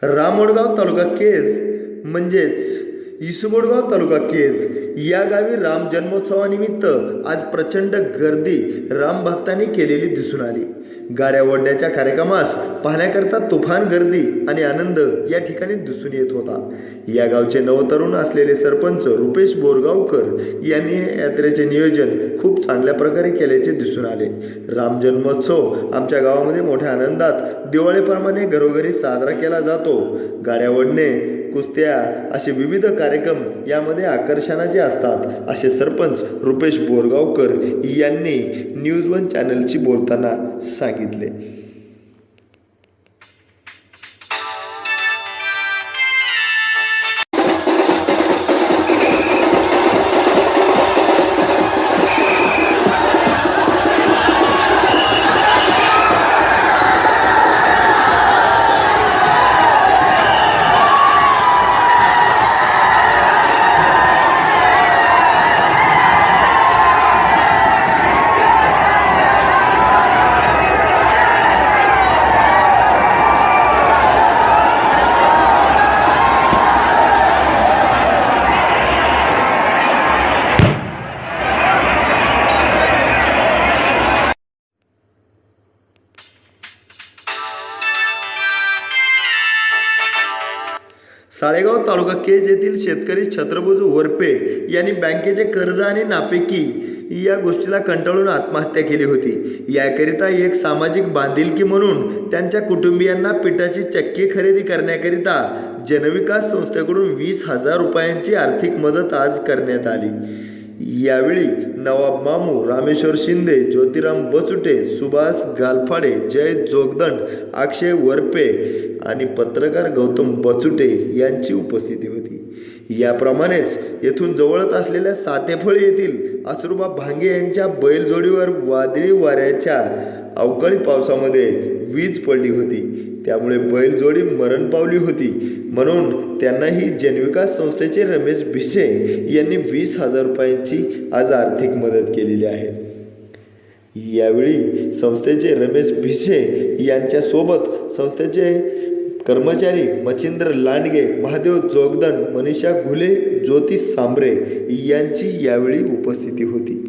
रामोडगाव तालुका केज म्हणजेच इसुमोडगाव तालुका केज या गावी राम जन्मोत्सवानिमित्त आज प्रचंड गर्दी राम भक्तांनी केलेली दिसून आली। गाड्या ओढण्याच्या कार्यक्रमास पाहण्याकरता तुफान गर्दी आणि आनंद या ठिकाणी दिसून येत होता। या गावचे नवतरुण असलेले सरपंच रुपेश बोरगावकर यांनी यात्रेचे नियोजन खूप चांगल्या प्रकारे केल्याचे दिसून आले। राम जन्मोत्सव आमच्या गावामध्ये मोठ्या आनंदात दिवाळीप्रमाणे घरोघरी साजरा केला जातो। गाड्या ओढणे, कुस्त्या असे विविध कार्यक्रम यामध्ये आकर्षणाचे असतात, असे सरपंच रुपेश बोरगावकर यांनी न्यूज वन चॅनलशी बोलताना सांगितले। साळेगाव तालुका केज येथील शेतकरी छत्रबुज वरपे यांनी बँकेचे कर्ज आणि नापिकी या गोष्टीला कंटाळून आत्महत्या केली होती। याकरिता एक सामाजिक बांधिलकी म्हणून त्यांच्या कुटुंबियांना पिठाची चक्की खरेदी करण्याकरिता जनविकास संस्थेकडून 20,000 रुपयांची आर्थिक मदत आज करण्यात आली। यावेळी नवाब मामू, रामेश्वर शिंदे, ज्योतिराम बचुटे, सुभाष गालफाडे, जय जोगदंड, अक्षय वरपे आणि पत्रकार गौतम बचुटे यांची उपस्थिती होती। याप्रमाणेच येथून जवळच असलेल्या सातेफळ येथील अश्रुबा भांगे यांच्या बैलजोडीवर वादळी वाऱ्याच्या अवकाळी पावसामध्ये वीज पडली होती, त्यामुळे बैलजोडी मरण पावली होती। म्हणून त्यांनाही जनविकास संस्थेचे रमेश भिसे यांनी 20,000 रुपयांची आज आर्थिक मदत केलेली आहे। यावेळी संस्थेचे रमेश भिसे यांच्यासोबत संस्थेचे कर्मचारी मच्छिंद्र लांडगे, महादेव जोगदंड, मनीषा घुले, ज्योती सांबरे यांची यावेळी उपस्थिती होती।